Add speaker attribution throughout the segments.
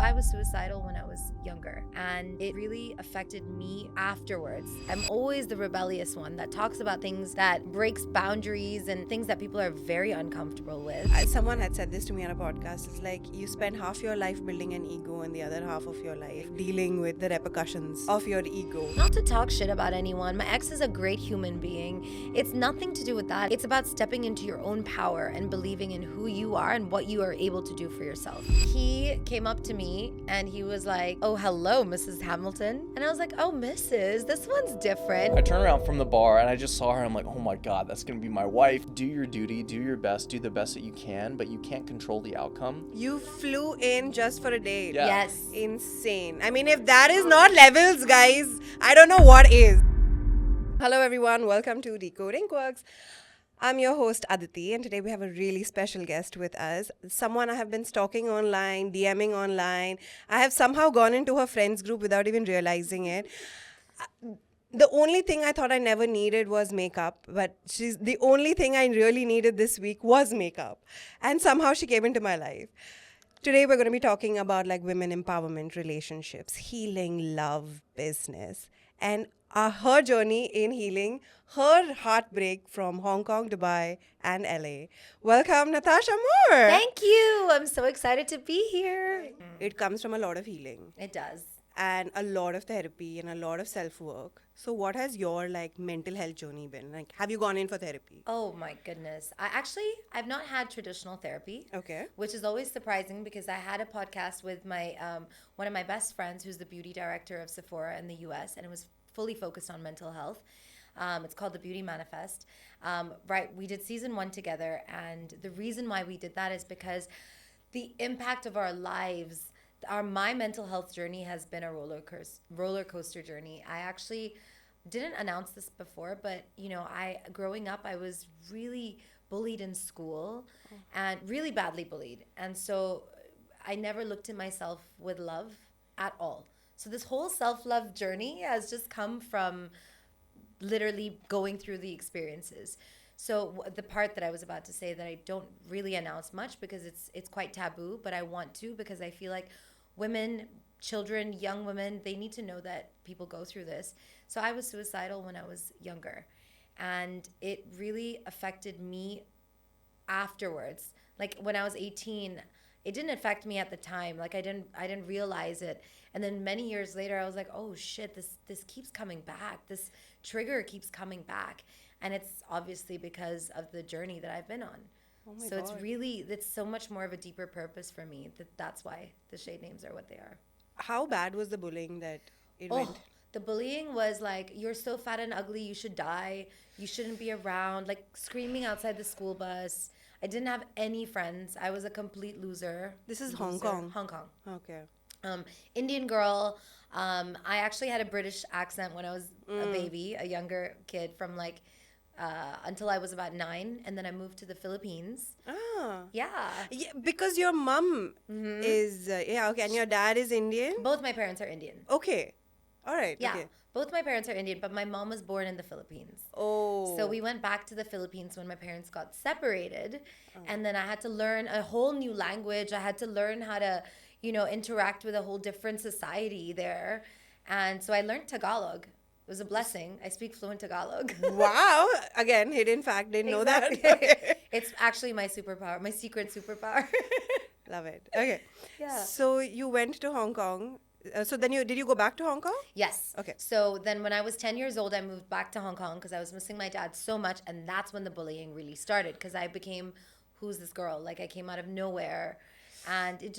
Speaker 1: I was suicidal when I was younger, and it really affected me afterwards. I'm always the rebellious one that talks about things that breaks boundaries and things that people are very uncomfortable with.
Speaker 2: Someone had said this to me on a podcast. It's like you spend half your life building an ego and the other half of your life dealing with the repercussions of your ego.
Speaker 1: Not to talk shit about anyone. My ex is a great human being. It's nothing to do with that. It's about stepping into your own power and believing in who you are and what you are able to do for yourself. He came up to me and he was like, "Oh, hello, Mrs. Hamilton." And I was like, "Oh, Mrs., this one's different."
Speaker 3: I turned around from the bar and I just saw her. I'm like, oh my God, that's gonna be my wife. Do your duty, do your best, do the best that you can, but you can't control the outcome.
Speaker 2: You flew in just for a date.
Speaker 3: Yeah.
Speaker 1: Yes.
Speaker 2: Insane. I mean, if that is not levels, guys, I don't know what is. Hello, everyone. Welcome to Decoding Quirks. I'm your host, Aditi, and today we have a really special guest with us. Someone I have been stalking online, DMing online. I have somehow gone into her friends group without even realizing it. The only thing I thought I never needed was makeup, but the only thing I really needed this week was makeup. And somehow she came into my life. Today we're going to be talking about like women empowerment, relationships, healing, love, business, and her journey in healing her heartbreak from Hong Kong, Dubai, and LA. Welcome, Natasha Moor.
Speaker 1: Thank you. I'm so excited to be here.
Speaker 2: It comes from a lot of healing
Speaker 1: It does.
Speaker 2: and a lot of therapy and a lot of self-work. So what has your like mental health journey been? Like, have you gone in for therapy?
Speaker 1: Oh my goodness. I've not had traditional therapy.
Speaker 2: Okay.
Speaker 1: Which is always surprising because I had a podcast with my one of my best friends who's the beauty director of Sephora in the US, and it was fully focused on mental health. It's called The Beauty Manifest. Right, we did season 1 together, and the reason why we did that is because the impact of our lives, my mental health journey has been a roller coaster journey. I actually didn't announce this before, but growing up, I was really bullied in school and really badly bullied. And so I never looked at myself with love at all. So this whole self-love journey has just come from literally going through the experiences. So the part that I was about to say that I don't really announce much because it's quite taboo, but I want to because I feel like women, children, young women, they need to know that people go through this. So I was suicidal when I was younger, and it really affected me afterwards. Like when I was 18, it didn't affect me at the time. Like I didn't realize it. And then many years later, I was like, oh shit, this keeps coming back. This trigger keeps coming back. And it's obviously because of the journey that I've been on.
Speaker 2: Oh my
Speaker 1: So
Speaker 2: God.
Speaker 1: it's so much more of a deeper purpose for me. That's why the shade names are what they are.
Speaker 2: How bad was the bullying that it went?
Speaker 1: The bullying was like, you're so fat and ugly, you should die. You shouldn't be around. Like screaming outside the school bus. I didn't have any friends. I was a complete loser.
Speaker 2: This is Hong Kong.
Speaker 1: Hong Kong.
Speaker 2: Okay.
Speaker 1: Indian girl. I actually had a British accent when I was a baby, a younger kid from like until I was about 9, and then I moved to the Philippines.
Speaker 2: Ah.
Speaker 1: Yeah.
Speaker 2: Yeah, because your mum is, okay, and your dad is Indian?
Speaker 1: Both my parents are Indian.
Speaker 2: Okay. All right.
Speaker 1: Yeah.
Speaker 2: Okay.
Speaker 1: Both my parents are Indian, but my mom was born in the Philippines.
Speaker 2: Oh.
Speaker 1: So we went back to the Philippines when my parents got separated. And then I had to learn a whole new language. I had to learn how to, interact with a whole different society there. And so I learned Tagalog. It was a blessing. I speak fluent Tagalog.
Speaker 2: Wow. Again, hidden fact. Didn't know that.
Speaker 1: Exactly.
Speaker 2: Okay.
Speaker 1: It's actually my superpower, my secret superpower.
Speaker 2: Love it. Okay.
Speaker 1: Yeah.
Speaker 2: So you went to Hong Kong. So then did you go back to Hong Kong?
Speaker 1: Yes.
Speaker 2: Okay.
Speaker 1: So then when I was 10 years old, I moved back to Hong Kong because I was missing my dad so much. And that's when the bullying really started because I became, who's this girl? Like I came out of nowhere. And it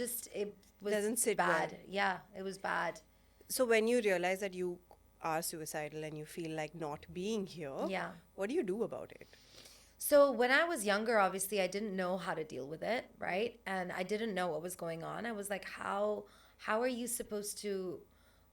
Speaker 1: was
Speaker 2: Doesn't sit
Speaker 1: bad.
Speaker 2: well.
Speaker 1: Yeah, it was bad.
Speaker 2: So when you realize that you are suicidal and you feel like not being here,
Speaker 1: Yeah.
Speaker 2: what do you do about it?
Speaker 1: So when I was younger, obviously I didn't know how to deal with it, right? And I didn't know what was going on. I was like, how are you supposed to,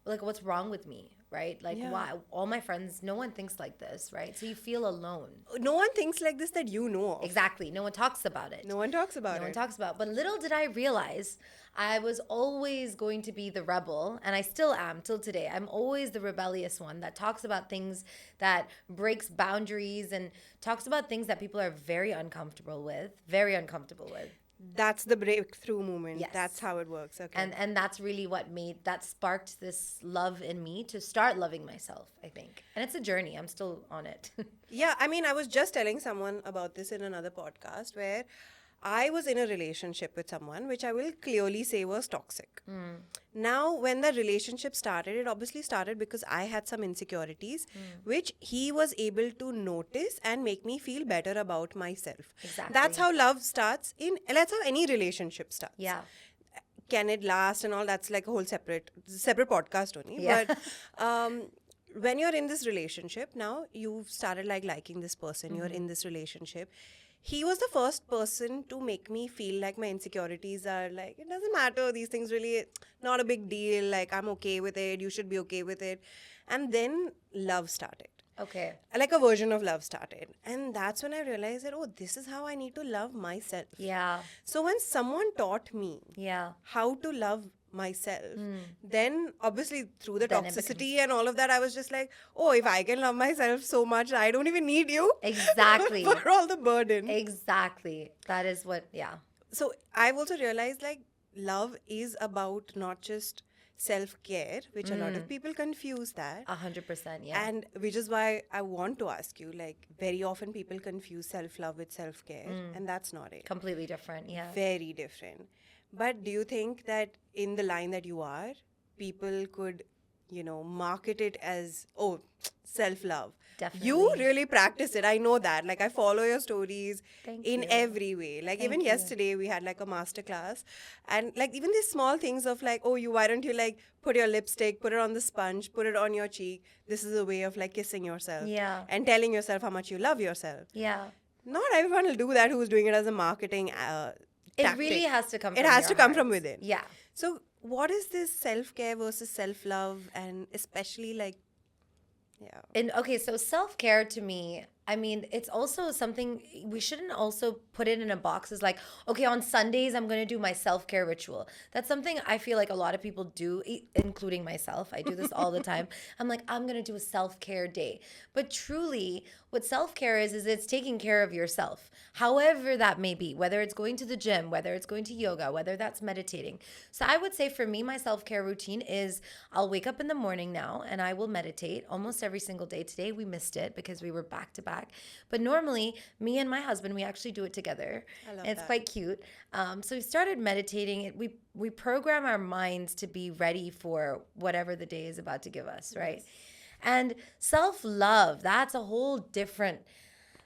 Speaker 1: like, what's wrong with me, right? Like,
Speaker 2: Yeah.
Speaker 1: why? All my friends, no one thinks like this, right? So you feel alone.
Speaker 2: No one thinks like this that you know of.
Speaker 1: Exactly. No one talks about it.
Speaker 2: No one talks about
Speaker 1: No
Speaker 2: it.
Speaker 1: one talks about it. But little did I realize I was always going to be the rebel, and I still am till today. I'm always the rebellious one that talks about things that breaks boundaries and talks about things that people are very uncomfortable with. Very uncomfortable with.
Speaker 2: That's the breakthrough moment.
Speaker 1: Yes.
Speaker 2: That's how it works. Okay.
Speaker 1: And that's really what sparked this love in me to start loving myself, I think. And it's a journey. I'm still on it.
Speaker 2: Yeah, I mean, I was just telling someone about this in another podcast where I was in a relationship with someone which I will clearly say was toxic. Now, when the relationship started, it obviously started because I had some insecurities, which he was able to notice and make me feel better about myself.
Speaker 1: Exactly.
Speaker 2: That's how love starts that's how any relationship starts.
Speaker 1: Yeah.
Speaker 2: Can it last and all? That's like a whole separate podcast only.
Speaker 1: Yeah.
Speaker 2: But when you're in this relationship, now you've started like liking this person, you're in this relationship. He was the first person to make me feel like my insecurities are like, it doesn't matter, these things really not a big deal, like I'm okay with it, you should be okay with it. And then love started.
Speaker 1: Okay.
Speaker 2: Like a version of love started. And that's when I realized that, oh, this is how I need to love myself.
Speaker 1: Yeah.
Speaker 2: So when someone taught me
Speaker 1: Yeah.
Speaker 2: how to love myself, then obviously through the
Speaker 1: Then it
Speaker 2: toxicity and all of that, I was just like, oh, if I can love myself so much, I don't even need you.
Speaker 1: Exactly.
Speaker 2: For all the burden.
Speaker 1: Exactly. That is what, yeah.
Speaker 2: So I've also realized like love is about not just self-care, which a lot of people confuse that.
Speaker 1: 100%. Yeah.
Speaker 2: And which is why I want to ask you, like very often people confuse self-love with self-care, and that's not it.
Speaker 1: Completely different. Yeah.
Speaker 2: Very different. But do you think that in the line that you are, people could, market it as, oh, self-love?
Speaker 1: Definitely.
Speaker 2: You really practice it. I know that. Like, I follow your stories
Speaker 1: Thank
Speaker 2: in
Speaker 1: you.
Speaker 2: every way. Like, even yesterday, we had like a master class. And like, even these small things of like, oh, why don't you like put your lipstick, put it on the sponge, put it on your cheek. This is a way of like kissing yourself.
Speaker 1: Yeah.
Speaker 2: And telling yourself how much you love yourself.
Speaker 1: Yeah.
Speaker 2: Not everyone will do that who's doing it as a marketing
Speaker 1: It
Speaker 2: tactic.
Speaker 1: really has to come from
Speaker 2: It has
Speaker 1: your
Speaker 2: to come
Speaker 1: heart.
Speaker 2: from within.
Speaker 1: Yeah.
Speaker 2: So, what is this self-care versus self-love, and especially like, yeah.
Speaker 1: And okay, so self-care to me, I mean, it's also something we shouldn't also put it in a box as like, okay, on Sundays, I'm going to do my self-care ritual. That's something I feel like a lot of people do, including myself. I do this all the time. I'm like, I'm going to do a self-care day. But truly, what self-care is it's taking care of yourself, however that may be, whether it's going to the gym, whether it's going to yoga, whether that's meditating. So I would say for me, my self-care routine is I'll wake up in the morning now and I will meditate almost every single day. Today we missed it because we were back to back. But normally, me and my husband, we actually do it together.
Speaker 2: I love
Speaker 1: It's
Speaker 2: that.
Speaker 1: quite cute. So we started meditating. We program our minds to be ready for whatever the day is about to give us, right? And self-love, that's a whole different,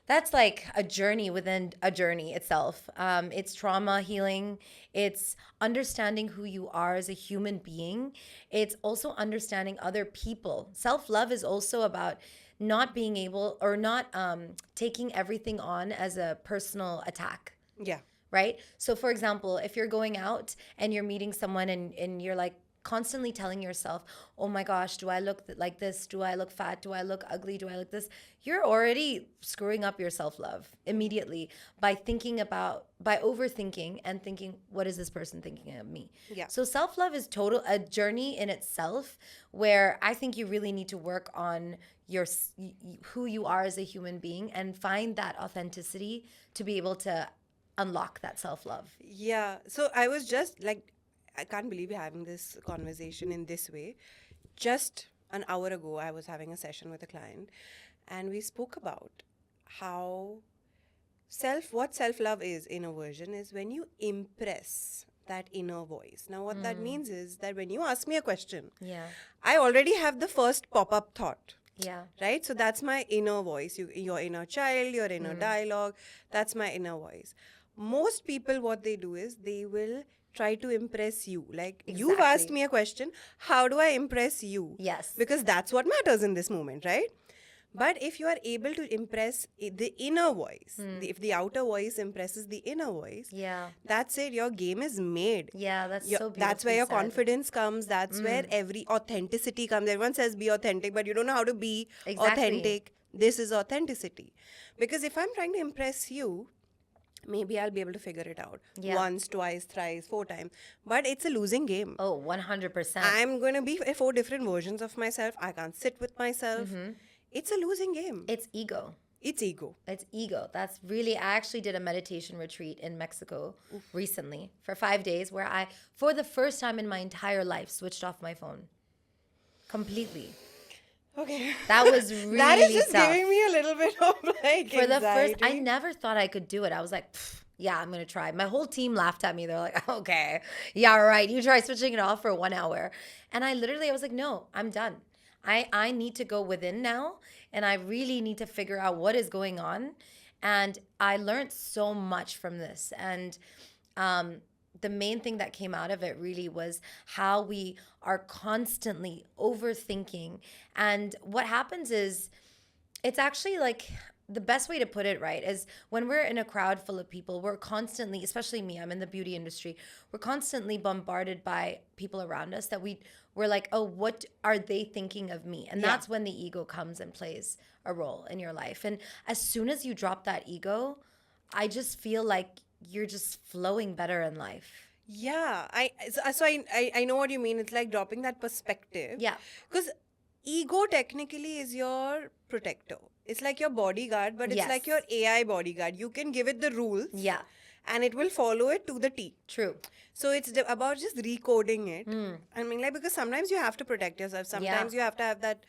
Speaker 1: that's like a journey within a journey itself. It's trauma healing. It's understanding who you are as a human being. It's also understanding other people. Self-love is also about not being able or not taking everything on as a personal attack.
Speaker 2: Yeah.
Speaker 1: Right? So for example, if you're going out and you're meeting someone and you're like constantly telling yourself, oh my gosh, do I look like this? Do I look fat? Do I look ugly? Do I look this? You're already screwing up your self-love immediately by overthinking and thinking, what is this person thinking of me?
Speaker 2: Yeah.
Speaker 1: So self-love is a journey in itself where I think you really need to work on who you are as a human being and find that authenticity to be able to unlock that self-love.
Speaker 2: Yeah. So I was just like, I can't believe we're having this conversation in this way. Just an hour ago, I was having a session with a client and we spoke about how what self-love is in a version is when you impress that inner voice. Now, what that means is that when you ask me a question,
Speaker 1: Yeah.
Speaker 2: I already have the first pop-up thought.
Speaker 1: Yeah.
Speaker 2: Right? So that's my inner voice, your inner child, your inner dialogue. That's my inner voice. Most people, what they do is they will try to impress you. Like, you've
Speaker 1: Exactly.
Speaker 2: asked me a question, how do I impress you?
Speaker 1: Yes.
Speaker 2: Because that's what matters in this moment, right? But if you are able to impress the inner voice, if the outer voice impresses the inner voice,
Speaker 1: Yeah.
Speaker 2: that's it, your game is made.
Speaker 1: Yeah, that's so beautiful.
Speaker 2: That's where your confidence comes. That's where every authenticity comes. Everyone says be authentic, but you don't know how to be
Speaker 1: Exactly.
Speaker 2: authentic. This is authenticity. Because if I'm trying to impress you, maybe I'll be able to figure it out.
Speaker 1: Yeah.
Speaker 2: Once, twice, thrice, 4 times. But it's a losing game.
Speaker 1: Oh, 100%.
Speaker 2: I'm going to be 4 different versions of myself. I can't sit with myself. It's a losing game.
Speaker 1: It's ego.
Speaker 2: It's ego.
Speaker 1: It's ego. That's really, I actually did a meditation retreat in Mexico recently for 5 days where I, for the first time in my entire life, switched off my phone completely.
Speaker 2: Okay.
Speaker 1: That was really
Speaker 2: That is just
Speaker 1: tough.
Speaker 2: giving me a little bit of like
Speaker 1: For the
Speaker 2: anxiety.
Speaker 1: first, I never thought I could do it. I was like, yeah, I'm going to try. My whole team laughed at me. They're like, okay, yeah, right. You try switching it off for 1 hour. And I was like, no, I'm done. I need to go within now. And I really need to figure out what is going on. And I learned so much from this. And the main thing that came out of it really was how we are constantly overthinking. And what happens is, it's actually like, the best way to put it right is when we're in a crowd full of people, we're constantly, especially me, I'm in the beauty industry, we're constantly bombarded by people around us that we're like, oh, what are they thinking of me? And that's when the ego comes and plays a role in your life. And as soon as you drop that ego, I just feel like you're just flowing better in life.
Speaker 2: Yeah, I know what you mean. It's like dropping that perspective.
Speaker 1: Yeah.
Speaker 2: Because ego technically is your protector. It's like your bodyguard, but it's like your AI bodyguard. You can give it the rules.
Speaker 1: Yeah.
Speaker 2: And it will follow it to the T.
Speaker 1: True.
Speaker 2: So it's about just recoding it. I mean, like, because sometimes you have to protect yourself. Sometimes you have to have that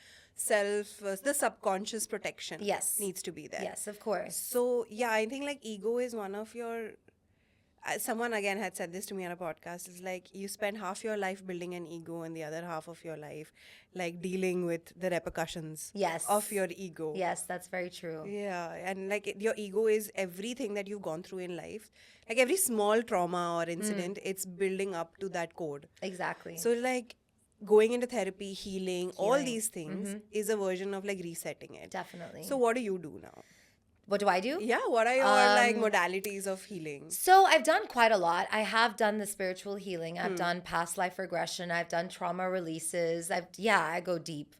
Speaker 2: the subconscious protection.
Speaker 1: Yes.
Speaker 2: Needs to be there.
Speaker 1: Yes, of course.
Speaker 2: So, yeah, I think like ego is one of your... someone again had said this to me on a podcast. It's like you spend half your life building an ego and the other half of your life like dealing with the repercussions of your ego.
Speaker 1: Yes, that's very true.
Speaker 2: Yeah, and like your ego is everything that you've gone through in life. Like every small trauma or incident, it's building up to that code.
Speaker 1: Exactly.
Speaker 2: So like going into therapy, healing. All these things is a version of like resetting it.
Speaker 1: Definitely.
Speaker 2: So what do you do now?
Speaker 1: What do I do?
Speaker 2: Yeah, what are your like modalities of healing?
Speaker 1: So I've done quite a lot. I have done the spiritual healing. I've done past life regression. I've done trauma releases. I go deep.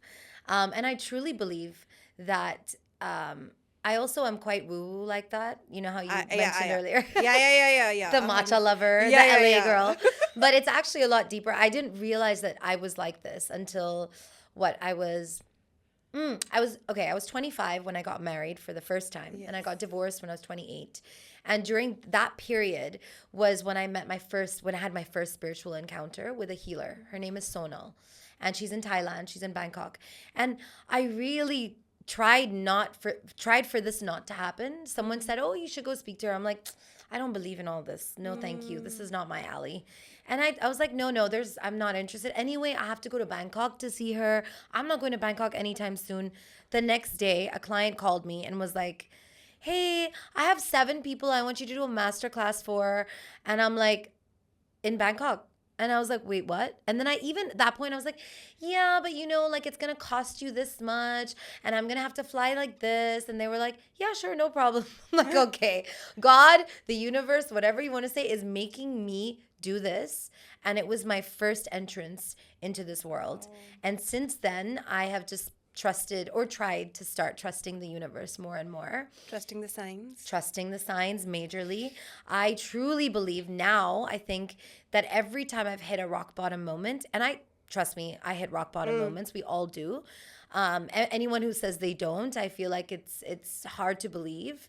Speaker 1: And I truly believe that I also am quite woo-woo like that. You know how you mentioned earlier?
Speaker 2: Yeah.
Speaker 1: The matcha lover, the LA girl. But it's actually a lot deeper. I didn't realize that I was like this until I was 25 when I got married for the first time, and I got divorced when I was 28. And during that period was when I had my first spiritual encounter with a healer. Her name is Sonal, and she's in Thailand. She's in Bangkok. And I really tried for this not to happen. Someone said, "Oh, you should go speak to her." I'm like, I don't believe in all this. No, thank you. This is not my alley. And I was like, no, I'm not interested. Anyway, I have to go to Bangkok to see her. I'm not going to Bangkok anytime soon. The next day, a client called me and was like, hey, I have 7 people I want you to do a masterclass for. And I'm like, in Bangkok. And I was like, wait, what? And then at that point, I was like, yeah, but like it's going to cost you this much and I'm going to have to fly like this. And they were like, yeah, sure, no problem. I'm like, okay, God, the universe, whatever you want to say is making me do this. And it was my first entrance into this world. And since then, I have just trusted or tried to start trusting the universe more and more.
Speaker 2: Trusting the signs.
Speaker 1: Trusting the signs majorly. I truly believe now, I think that every time I've hit a rock bottom moment, and trust me, I hit rock bottom moments. We all do. Anyone who says they don't, I feel like it's hard to believe.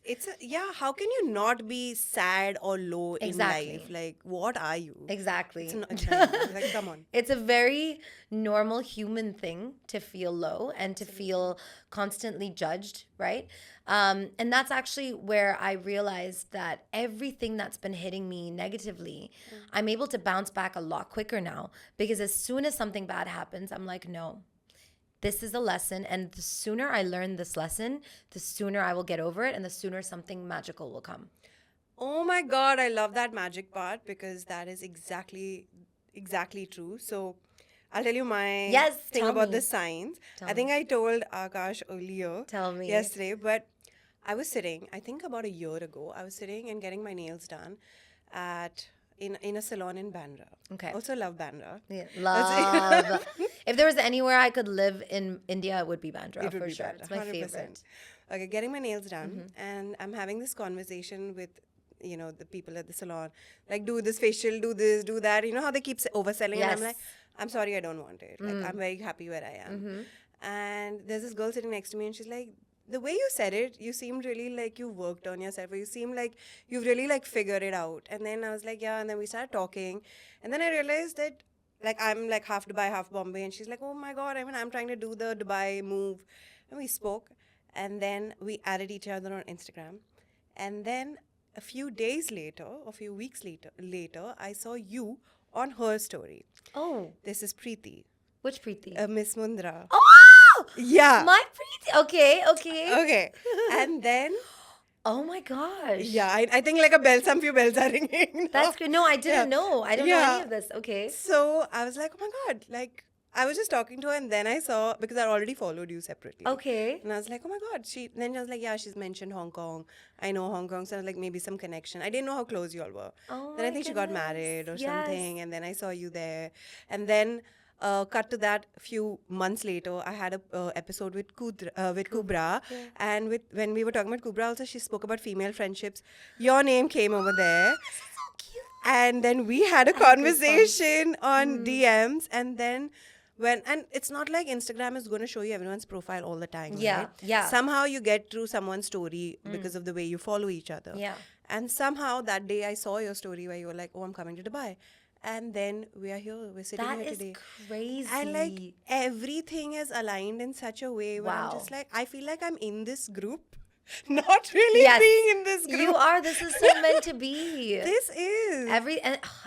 Speaker 2: How can you not be sad or low in life? Like, what are you?
Speaker 1: Exactly.
Speaker 2: Like, come on.
Speaker 1: It's a very normal human thing to feel low and to feel constantly judged, right? And that's actually where I realized that everything that's been hitting me negatively, I'm able to bounce back a lot quicker now, because as soon as something bad happens, I'm like, no. This is a lesson, and the sooner I learn this lesson, the sooner I will get over it, and the sooner something magical will come.
Speaker 2: Oh my God, I love that magic part, because that is exactly true. So I'll tell you my thing about the signs. I think I told Akash earlier.
Speaker 1: Tell me.
Speaker 2: Yesterday, but I was sitting, I think about a year ago, I was sitting and getting my nails done in a salon in Bandra.
Speaker 1: Okay.
Speaker 2: Also love Bandra.
Speaker 1: Yeah, love. If there was anywhere I could live in India, it would be Bandra, for sure.
Speaker 2: Bandra,
Speaker 1: It's my
Speaker 2: 100%.
Speaker 1: favorite.
Speaker 2: Okay, getting my nails done, and I'm having this conversation with, the people at the salon. Like, do this facial, do this, do that. You know how they keep overselling?
Speaker 1: Yes.
Speaker 2: And I'm like, I'm sorry, I don't want it. Like, I'm very happy where I am. And there's this girl sitting next to me, and she's like, the way you said it, you seemed really like you worked on yourself, or you seemed like you've really like figured it out. And then I was like, yeah. And then we started talking, and then I realized that like I'm like half Dubai, half Bombay, and she's like, oh my god, I mean, I'm trying to do the Dubai move, and we spoke, and then we added each other on Instagram, and then a few days later, a few weeks later, I saw you on her story.
Speaker 1: Oh,
Speaker 2: This is Preeti,
Speaker 1: which Preeti?
Speaker 2: Miss Mundra.
Speaker 1: Oh,
Speaker 2: Yeah.
Speaker 1: my Preeti. Okay, okay.
Speaker 2: Okay. And then,
Speaker 1: Oh my gosh.
Speaker 2: yeah, I think like some few bells are ringing.
Speaker 1: That's good. No, I didn't know. I don't know
Speaker 2: Yeah.
Speaker 1: any of this. Okay.
Speaker 2: So I was like, oh my God. Like, I was just talking to her, and then I saw, because I already followed you separately.
Speaker 1: Okay.
Speaker 2: And I was like, oh my God. Then I was like, yeah, she's mentioned Hong Kong. I know Hong Kong. So I was like, maybe some connection. I didn't know how close you all were.
Speaker 1: Oh
Speaker 2: Then I
Speaker 1: my
Speaker 2: think she got
Speaker 1: goodness.
Speaker 2: married or
Speaker 1: Yes.
Speaker 2: something. And then I saw you there. And then cut to that, a few months later, I had a episode with Kubra. And when we were talking about Kubra also, she spoke about female friendships. Your name came over there.
Speaker 1: So cute.
Speaker 2: And then we had a conversation on DMs. And then and it's not like Instagram is going to show you everyone's profile all the time.
Speaker 1: Yeah,
Speaker 2: right?
Speaker 1: yeah.
Speaker 2: Somehow you get through someone's story because of the way you follow each other.
Speaker 1: Yeah.
Speaker 2: And somehow that day I saw your story where you were like, oh, I'm coming to Dubai. And then we are here, we're sitting
Speaker 1: That
Speaker 2: here
Speaker 1: is
Speaker 2: today.
Speaker 1: crazy.
Speaker 2: And like everything is aligned in such a way where I'm
Speaker 1: Wow.
Speaker 2: just like, I feel like I'm in this group, not really
Speaker 1: Yes.
Speaker 2: being in this group.
Speaker 1: You are. This is so meant to be.
Speaker 2: This is.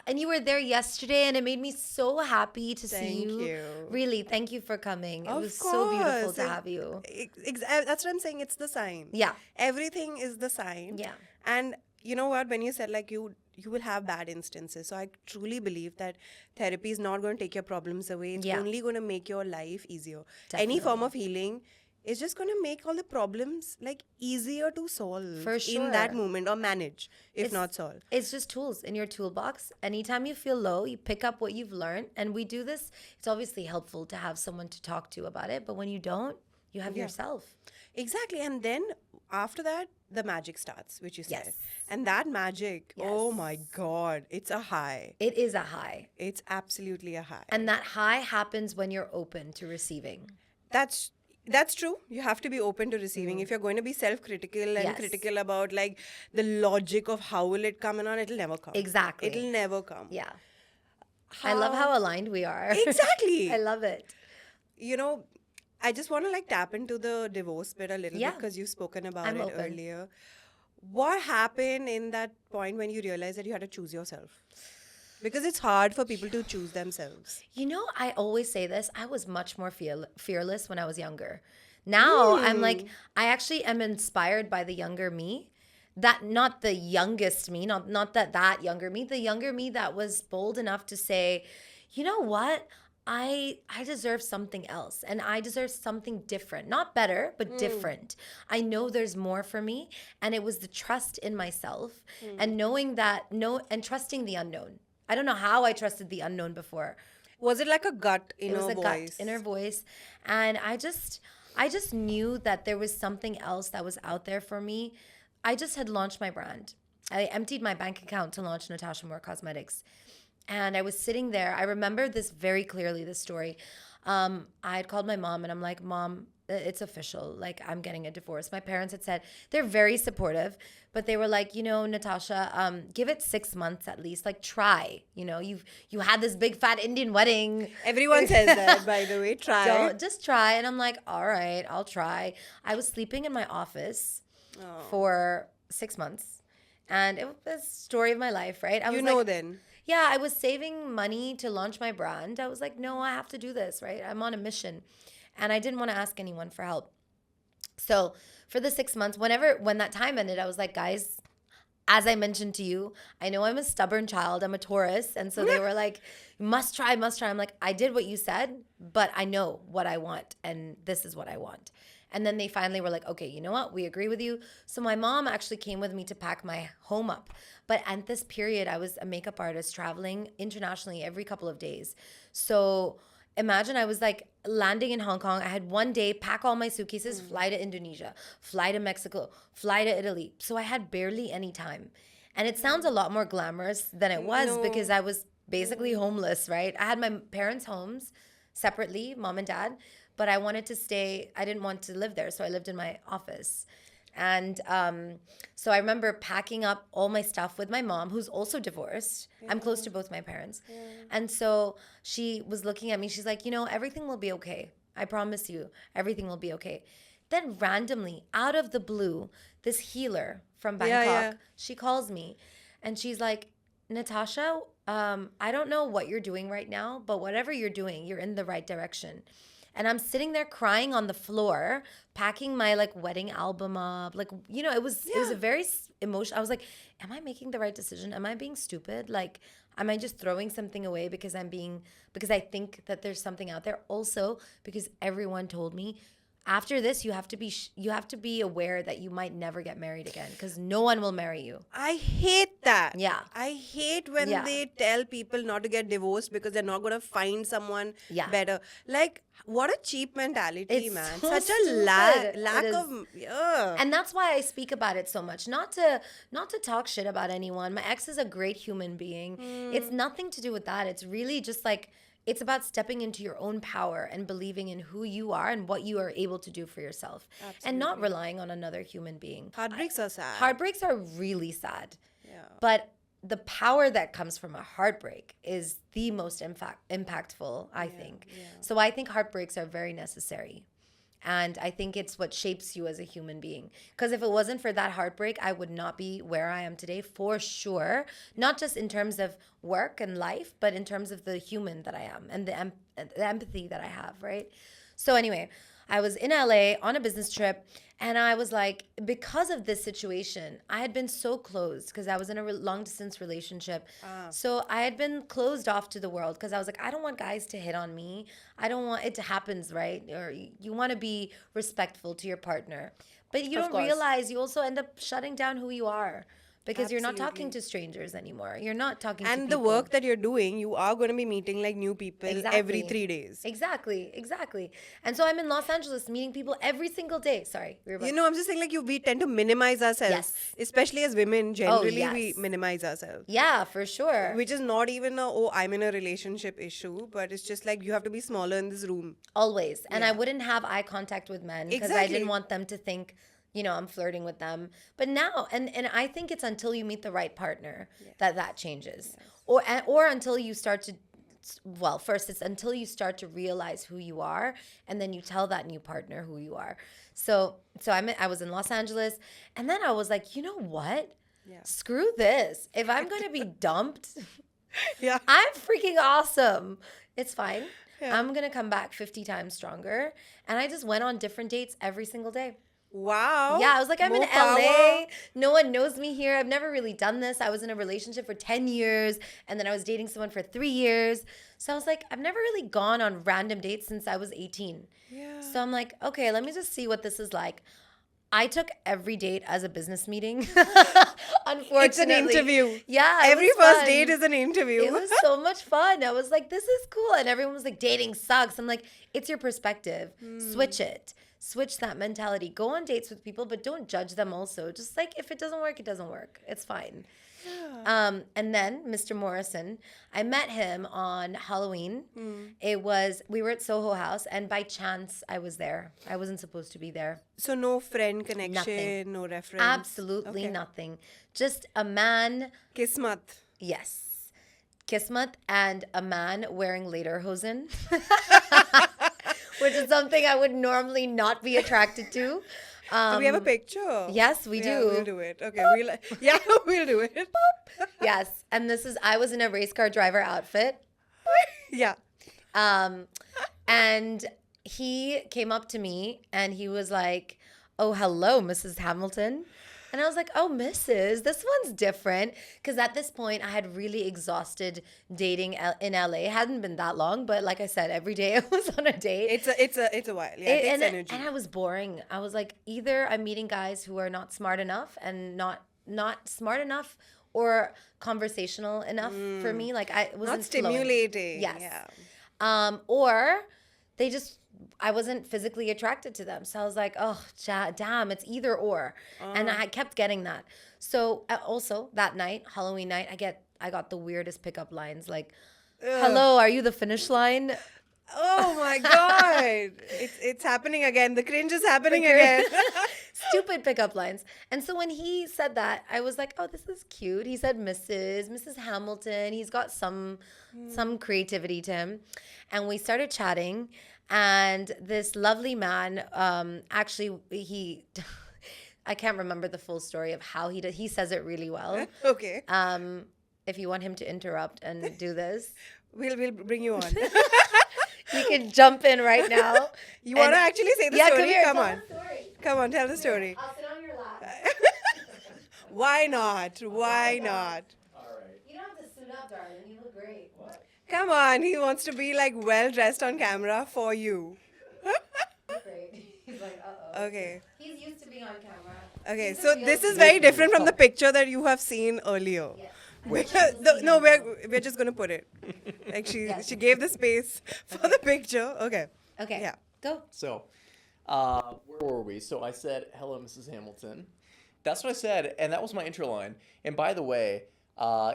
Speaker 1: And you were there yesterday, and it made me so happy to see
Speaker 2: Thank
Speaker 1: you.
Speaker 2: you.
Speaker 1: Really, thank you for coming. It
Speaker 2: Of
Speaker 1: was so beautiful
Speaker 2: course.
Speaker 1: to have you.
Speaker 2: That's what I'm saying. It's the sign.
Speaker 1: Yeah.
Speaker 2: Everything is the sign.
Speaker 1: Yeah.
Speaker 2: And you know what? When you said like you will have bad instances. So I truly believe that therapy is not going to take your problems away. It's
Speaker 1: Yeah.
Speaker 2: only going to make your life easier.
Speaker 1: Definitely.
Speaker 2: Any form of healing is just going to make all the problems like easier to solve
Speaker 1: For
Speaker 2: in that
Speaker 1: sure.
Speaker 2: moment, or manage, if
Speaker 1: It's-
Speaker 2: not solve.
Speaker 1: It's just tools in your toolbox. Anytime you feel low, you pick up what you've learned. And we do this. It's obviously helpful to have someone to talk to about it. But when you don't, you have yourself.
Speaker 2: Exactly. And then after that, the magic starts, which you said.
Speaker 1: Yes.
Speaker 2: And that magic, oh
Speaker 1: Yes.
Speaker 2: my God, it's a high.
Speaker 1: It is a high.
Speaker 2: It's absolutely a high.
Speaker 1: And that high happens when you're open to receiving.
Speaker 2: That's true. You have to be open to receiving. If you're going to be self-critical and
Speaker 1: Yes.
Speaker 2: critical about like the logic of how will it come and on, it'll never come.
Speaker 1: Exactly.
Speaker 2: It'll never come.
Speaker 1: Yeah. I love how aligned we are.
Speaker 2: Exactly.
Speaker 1: I love it.
Speaker 2: You know, I just want to like tap into the divorce bit a little
Speaker 1: Yeah.
Speaker 2: bit because you've spoken about
Speaker 1: I'm
Speaker 2: it
Speaker 1: open.
Speaker 2: earlier. What happened in that point when you realized that you had to choose yourself? Because it's hard for people to choose themselves.
Speaker 1: You know, I always say this. I was much more fearless when I was younger. Now I'm like, I actually am inspired by the younger me. That not the youngest me, not that younger me, the younger me that was bold enough to say, you know what? I deserve something else, and I deserve something different. Not better, but different. I know there's more for me, and it was the trust in myself and knowing that and trusting the unknown. I don't know how I trusted the unknown before.
Speaker 2: Was it like a gut inner
Speaker 1: It was a
Speaker 2: voice?
Speaker 1: gut, inner voice. And I just knew that there was something else that was out there for me. I just had launched my brand. I emptied my bank account to launch Natasha Moor Cosmetics. And I was sitting there. I remember this very clearly, this story. I had called my mom and I'm like, Mom, it's official. Like, I'm getting a divorce. My parents had said, they're very supportive, but they were like, you know, Natasha, give it 6 months at least. Like, try. You know, you had this big fat Indian wedding.
Speaker 2: Everyone says that, by the way. Try.
Speaker 1: Don't, just try. And I'm like, all right, I'll try. I was sleeping in my office for 6 months. And it was the story of my life, right? I was like,
Speaker 2: then.
Speaker 1: yeah, I was saving money to launch my brand. I was like, no, I have to do this, right? I'm on a mission. And I didn't want to ask anyone for help. So for the 6 months, when that time ended, I was like, guys, as I mentioned to you, I know I'm a stubborn child. I'm a Taurus. And so they were like, must try, must try. I'm like, I did what you said, but I know what I want. And this is what I want. And then they finally were like, okay, you know what? We agree with you. So my mom actually came with me to pack my home up. But at this period, I was a makeup artist traveling internationally every couple of days. So imagine I was like landing in Hong Kong. I had one day, pack all my suitcases, fly to Indonesia, fly to Mexico, fly to Italy. So I had barely any time. And it sounds a lot more glamorous than it was because I was basically homeless, right? I had my parents' homes separately, mom and dad. but I wanted to stay. I didn't want to live there, so I lived in my office. And so I remember packing up all my stuff with my mom, who's also divorced. I'm close to both my parents. And so she was looking at me. She's like, everything will be okay. I promise you, everything will be okay. Then randomly, out of the blue, this healer from Bangkok, she calls me and she's like, Natasha, I don't know what you're doing right now, but whatever you're doing, you're in the right direction. And I'm sitting there crying on the floor, packing my wedding album up. It was a very emotional. I was like, am I making the right decision? Am I being stupid? Am I just throwing something away because I think that there's something out there? Also, because everyone told me, after this, you have to be aware that you might never get married again because no one will marry you.
Speaker 2: I hate that.
Speaker 1: Yeah.
Speaker 2: I hate when they tell people not to get divorced because they're not going to find someone better. What a cheap mentality,
Speaker 1: It's
Speaker 2: man.
Speaker 1: so
Speaker 2: Such a
Speaker 1: stupid.
Speaker 2: lack
Speaker 1: It
Speaker 2: of...
Speaker 1: And that's why I speak about it so much. Not to talk shit about anyone. My ex is a great human being. It's nothing to do with that. It's really just it's about stepping into your own power and believing in who you are and what you are able to do for yourself.
Speaker 2: Absolutely.
Speaker 1: And not relying on another human being.
Speaker 2: Heartbreaks are sad.
Speaker 1: Heartbreaks are really sad.
Speaker 2: Yeah.
Speaker 1: But the power that comes from a heartbreak is the most impactful, I think.
Speaker 2: Yeah.
Speaker 1: So I think heartbreaks are very necessary. And I think it's what shapes you as a human being. Because if it wasn't for that heartbreak, I would not be where I am today, for sure. Not just in terms of work and life, but in terms of the human that I am and the empathy that I have, right? So anyway, I was in LA on a business trip, and I was like, because of this situation, I had been so closed because I was in a long distance relationship. So I had been closed off to the world because I was like, I don't want guys to hit on me. I don't want it to happen, right? Or you want to be respectful to your partner. But you don't realize you also end up shutting down who you are. Because you're not talking to strangers anymore. You're not talking to people.
Speaker 2: And the work that you're doing, you are going to be meeting new people every 3 days.
Speaker 1: Exactly. And so I'm in Los Angeles meeting people every single day. Sorry.
Speaker 2: I'm just saying we tend to minimize ourselves.
Speaker 1: Yes.
Speaker 2: Especially as women, generally
Speaker 1: yes.
Speaker 2: we minimize ourselves.
Speaker 1: Yeah, for sure.
Speaker 2: Which is not even I'm in a relationship issue, but it's just you have to be smaller in this room.
Speaker 1: Always. And I wouldn't have eye contact with men because I didn't want them to think, I'm flirting with them. But now, and I think it's until you meet the right partner that changes. Yes. Or until you start to, first it's until you start to realize who you are, and then you tell that new partner who you are. So I was in Los Angeles, and then I was like, you know what? Yeah. Screw this. If I'm going to be dumped, I'm freaking awesome. It's fine. Yeah. I'm going to come back 50 times stronger. And I just went on different dates every single day.
Speaker 2: Wow.
Speaker 1: Yeah, I was like, I'm
Speaker 2: More
Speaker 1: in
Speaker 2: power.
Speaker 1: LA. No one knows me here. I've never really done this. I was in a relationship for 10 years, and then I was dating someone for 3 years. So I was like, I've never really gone on random dates since I was 18.
Speaker 2: Yeah.
Speaker 1: So I'm like, okay, let me just see what this is like. I took every date as a business meeting. Unfortunately.
Speaker 2: It's an interview.
Speaker 1: Yeah.
Speaker 2: Every first date is an interview.
Speaker 1: It was so much fun. I was like, this is cool. And everyone was like, dating sucks. I'm like, it's your perspective. Switch it. Switch that mentality. Go on dates with people, but don't judge them also. Just if it doesn't work, it doesn't work. It's fine. Yeah. And then Mr. Morrison, I met him on Halloween. We were at Soho House, and by chance I was there. I wasn't supposed to be there.
Speaker 2: So no friend connection,
Speaker 1: Nothing.
Speaker 2: No reference?
Speaker 1: Absolutely nothing. Just a man.
Speaker 2: Kismat.
Speaker 1: Yes. Kismat and a man wearing lederhosen. Which is something I would normally not be attracted to.
Speaker 2: Do we have a picture?
Speaker 1: Yes, we do.
Speaker 2: We'll do it. Okay, we'll do it.
Speaker 1: Yes, and I was in a race car driver outfit.
Speaker 2: Yeah.
Speaker 1: And he came up to me and he was like, "Oh, hello, Mrs. Hamilton." And I was like, oh, Mrs., this one's different. Because at this point, I had really exhausted dating in LA. It hadn't been that long, but like I said, every day I was on a date.
Speaker 2: It's a while. Yeah, it takes energy.
Speaker 1: And I was boring. I was like, either I'm meeting guys who are not smart enough and not smart enough or conversational enough for me. I wasn't
Speaker 2: not stimulating.
Speaker 1: Yes.
Speaker 2: Yeah.
Speaker 1: Or they just... I wasn't physically attracted to them. So I was like, oh, damn, it's either or. And I kept getting that. So also that night, Halloween night, I got the weirdest pickup lines like, hello, are you the finish line?
Speaker 2: Oh my God. It's happening again. The cringe is happening again.
Speaker 1: Stupid pickup lines. And so when he said that, I was like, oh, this is cute. He said Mrs. Hamilton. He's got some creativity to him. And we started chatting. And this lovely man, actually, I can't remember the full story of how he did. He says it really well.
Speaker 2: Okay.
Speaker 1: If you want him to interrupt and do this,
Speaker 2: We'll bring you on.
Speaker 1: you can jump in right now.
Speaker 2: You want to actually say the
Speaker 1: Yeah,
Speaker 2: story?
Speaker 1: come here.
Speaker 2: Come
Speaker 1: tell
Speaker 2: on.
Speaker 1: the story.
Speaker 2: Come on, tell the story.
Speaker 1: I'll sit on your lap.
Speaker 2: Why not? Why not?
Speaker 1: You don't have to suit up, darling. You look great. What?
Speaker 2: Come on, he wants to be like well dressed on camera for you.
Speaker 1: Great. He's like, uh-oh.
Speaker 2: Okay.
Speaker 1: He's used to being on camera.
Speaker 2: Okay,
Speaker 1: He's a
Speaker 2: so
Speaker 1: real
Speaker 2: this is
Speaker 1: dude.
Speaker 2: very different from the picture that you have seen earlier.
Speaker 1: Yes.
Speaker 2: No, we're just gonna put it. Like she gave the space for the picture. Okay.
Speaker 1: Okay.
Speaker 2: Yeah.
Speaker 1: Go.
Speaker 3: So, where were we? So I said, hello, Mrs. Hamilton. That's what I said, and that was my intro line. And by the way,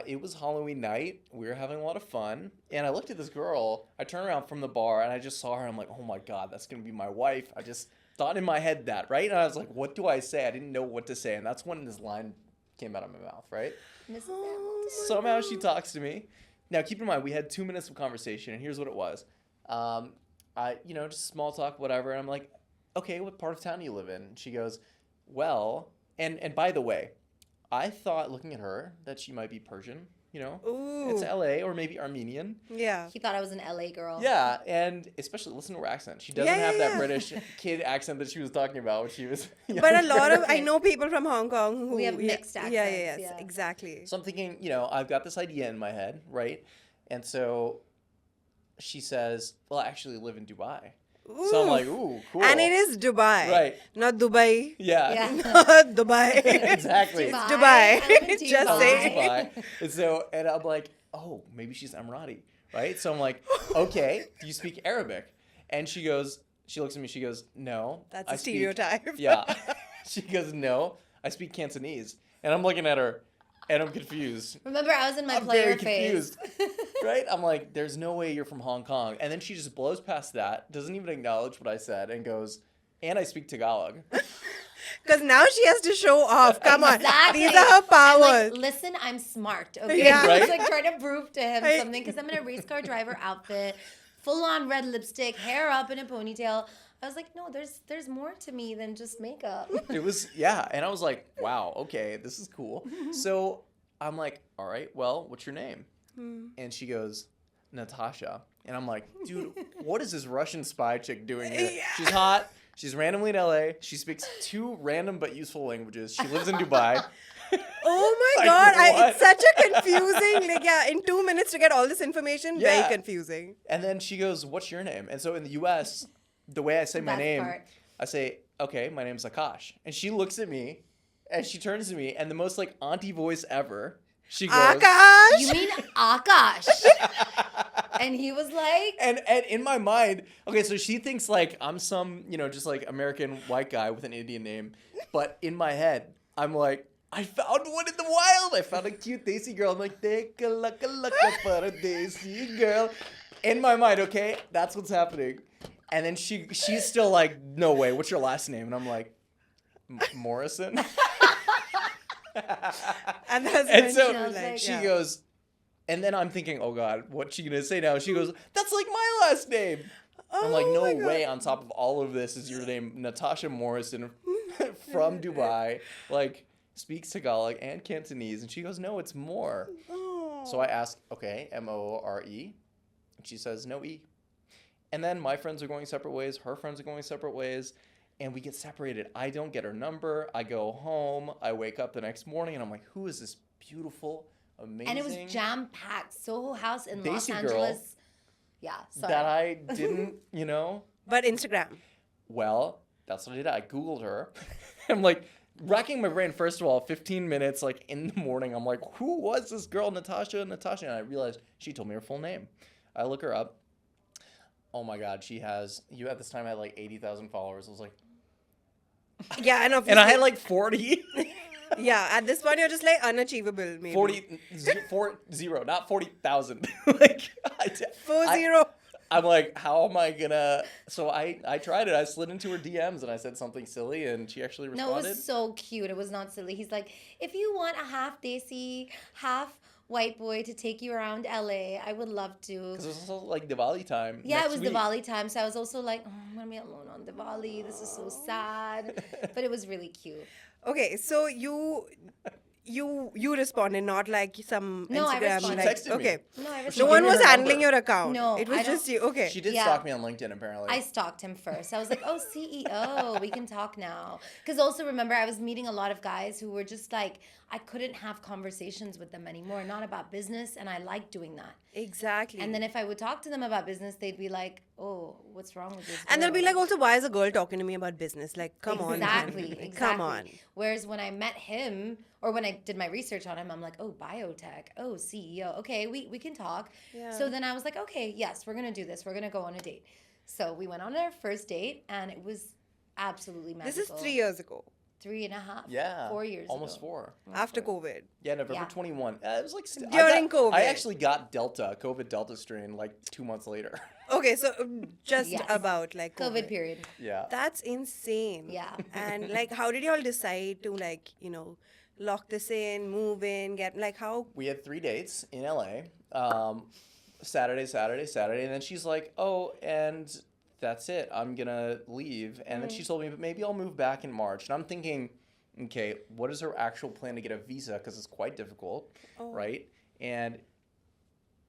Speaker 3: it was Halloween night. We were having a lot of fun. And I looked at this girl. I turned around from the bar, and I just saw her. I'm like, oh, my God, that's going to be my wife. I just thought in my head that, right? And I was like, what do I say? I didn't know what to say. And that's when this line came out of my mouth, right?
Speaker 1: Mrs. Hamilton.
Speaker 3: Somehow she talks to me. Now, keep in mind, we had 2 minutes of conversation, and here's what it was. Just small talk, whatever. And I'm like, okay, what part of town do you live in? And she goes, well, and by the way, I thought, looking at her, that she might be Persian,
Speaker 2: Ooh.
Speaker 3: It's LA or maybe Armenian.
Speaker 2: Yeah.
Speaker 1: He thought I was an LA girl.
Speaker 3: Yeah, and especially listen to her accent. She doesn't have that British kid accent that she was talking about when she was young.
Speaker 2: But a lot of I know people from Hong Kong who
Speaker 1: We have mixed accents.
Speaker 2: Yes, exactly.
Speaker 3: So I'm thinking, I've got this idea in my head, right? And so she says, well, I actually live in Dubai.
Speaker 2: Ooh.
Speaker 3: So I'm like, ooh, cool.
Speaker 2: And it is Dubai.
Speaker 3: Right.
Speaker 2: Not Dubai.
Speaker 3: Yeah.
Speaker 2: Not Dubai.
Speaker 3: Exactly.
Speaker 2: It's
Speaker 1: I
Speaker 2: Dubai.
Speaker 1: live in
Speaker 2: Just
Speaker 1: Dubai.
Speaker 2: say.
Speaker 3: And I'm like, oh, maybe she's Emirati, right? So I'm like, okay, do you speak Arabic? And she looks at me, she goes, no.
Speaker 2: That's a stereotype.
Speaker 3: Yeah. She goes, no, I speak Cantonese. And I'm looking at her, and I'm confused.
Speaker 1: Remember, I was in my
Speaker 3: I'm
Speaker 1: player
Speaker 3: very
Speaker 1: phase.
Speaker 3: confused, right? I'm like, there's no way you're from Hong Kong. And then she just blows past that, doesn't even acknowledge what I said, and goes, and I speak Tagalog.
Speaker 2: Because now she has to show off. Come on.
Speaker 1: Exactly.
Speaker 2: These are her
Speaker 1: I'm
Speaker 2: powers.
Speaker 1: like, listen, I'm smart. Okay,
Speaker 2: Yeah.
Speaker 3: Right?
Speaker 1: It's like trying to prove to him something because I'm in a race car driver outfit, full on red lipstick, hair up in a ponytail. I was like, no, there's more to me than just makeup.
Speaker 3: It was, yeah. And I was like, wow, okay, this is cool. So I'm like, all right, well, what's your name? And she goes, Natasha. And I'm like, dude, what is this Russian spy chick doing here?
Speaker 2: Yeah.
Speaker 3: She's hot. She's randomly in LA. She speaks 2 random but useful languages. She lives in Dubai.
Speaker 2: Oh my
Speaker 3: Like,
Speaker 2: God.
Speaker 3: what?
Speaker 2: It's such a confusing, in 2 minutes to get all this information,
Speaker 3: Yeah.
Speaker 2: very confusing.
Speaker 3: And then she goes, what's your name? And so in the US, the way I say my
Speaker 1: Best
Speaker 3: name,
Speaker 1: part.
Speaker 3: I say, okay, my name's Akash. And she looks at me and she turns to me and the most like auntie voice ever, she goes,
Speaker 2: Akash!
Speaker 1: You mean Akash? And he was like,
Speaker 3: and in my mind, okay, so she thinks like I'm some, just like American white guy with an Indian name. But in my head, I'm like, I found one in the wild. I found a cute Desi girl. I'm like, take a look for a Desi girl. In my mind, okay, that's what's happening. And then she's still like, no way, what's your last name? And I'm like, Morrison?
Speaker 2: And that's
Speaker 3: And
Speaker 2: when
Speaker 3: so
Speaker 2: she was like,
Speaker 3: she
Speaker 2: yeah.
Speaker 3: goes, and then I'm thinking, oh God, what's she gonna say now? She goes, that's like my last name. I'm like,
Speaker 2: Oh
Speaker 3: no
Speaker 2: my God.
Speaker 3: way. On top of all of this is your name, Natasha Morrison from Dubai, like speaks Tagalog and Cantonese. And she goes, no, it's more.
Speaker 2: Oh.
Speaker 3: So I ask, okay, More. And she says, no E. And then my friends are going separate ways. Her friends are going separate ways. And we get separated. I don't get her number. I go home. I wake up the next morning and I'm like, who is this beautiful, amazing...
Speaker 1: and it was jam-packed. Soho House in Los
Speaker 3: Desi girl
Speaker 1: Angeles. Yeah, sorry.
Speaker 3: that I didn't,
Speaker 2: But Instagram.
Speaker 3: Well, that's what I did. I Googled her. I'm like, racking my brain, first of all, 15 minutes, like, in the morning. I'm like, who was this girl, Natasha? And I realized she told me her full name. I look her up. Oh, my God. At this time, I had, like, 80,000 followers. I was like...
Speaker 2: Yeah, and
Speaker 3: And I had, like, 40.
Speaker 2: Yeah, at this point, you're just like unachievable, maybe.
Speaker 3: 40, not 40,000. Like,
Speaker 2: 40.
Speaker 3: I'm like, how am I gonna? So I tried it. I slid into her DMs and I said something silly, and she actually
Speaker 1: No, it
Speaker 3: responded.
Speaker 1: was so cute. It was not silly. He's like, if you want a half Desi, half white boy to take you around LA, I would love to.
Speaker 3: Because it was also like Diwali time.
Speaker 1: Yeah, it
Speaker 3: next
Speaker 1: was
Speaker 3: week.
Speaker 1: Diwali time, so I was also like, oh, I'm gonna be alone on Diwali. This is so sad, but it was really cute.
Speaker 2: Okay, so you responded, not like some
Speaker 1: No, I
Speaker 2: Instagram.
Speaker 1: responded.
Speaker 2: Like,
Speaker 3: She texted me.
Speaker 2: okay,
Speaker 1: No, I
Speaker 3: She
Speaker 2: no
Speaker 1: responded.
Speaker 2: one
Speaker 3: gave me
Speaker 2: was
Speaker 3: her
Speaker 2: handling
Speaker 3: number.
Speaker 2: your account.
Speaker 1: No,
Speaker 2: it was
Speaker 1: I
Speaker 2: just
Speaker 1: don't-
Speaker 2: you. Okay.
Speaker 3: She did
Speaker 1: Yeah.
Speaker 3: stalk me on LinkedIn apparently.
Speaker 1: I stalked him first. I was like, oh, CEO, we can talk now. Because also remember, I was meeting a lot of guys who were just like, I couldn't have conversations with them anymore, not about business, and I like doing that.
Speaker 2: Exactly.
Speaker 1: And then if I would talk to them about business, they'd be like, oh, what's wrong with this
Speaker 2: And they'll be
Speaker 1: girl?
Speaker 2: like, also, why is a girl talking to me about business? Like, come on. man.
Speaker 1: Exactly,
Speaker 2: Like,
Speaker 1: exactly.
Speaker 2: Come on.
Speaker 1: Whereas when I met him, or when I did my research on him, I'm like, oh, biotech, oh, CEO. Okay, we can talk.
Speaker 2: Yeah.
Speaker 1: So then I was like, okay, yes, we're going to do this. We're going to go on a date. So we went on our first date, and it was absolutely
Speaker 2: This
Speaker 1: magical.
Speaker 2: is 3 years ago,
Speaker 1: 3.5.
Speaker 3: yeah.
Speaker 1: 4 years
Speaker 3: Almost
Speaker 1: ago.
Speaker 3: 4.
Speaker 2: after COVID.
Speaker 3: Yeah, November
Speaker 1: Yeah.
Speaker 3: 21. It was like
Speaker 2: During COVID.
Speaker 3: I actually got COVID Delta strain like 2 months later.
Speaker 2: Okay, so just
Speaker 1: Yes.
Speaker 2: about like
Speaker 1: COVID period.
Speaker 3: Yeah.
Speaker 2: That's insane.
Speaker 1: Yeah.
Speaker 2: And like, how did you all decide to like, lock this in, move in, get like how?
Speaker 3: We had 3 dates in LA. Saturday, and then she's like, "Oh, and that's it. I'm gonna leave." And then she told me, "But maybe I'll move back in March." And I'm thinking, okay, what is her actual plan to get a visa? Because it's quite difficult, right? And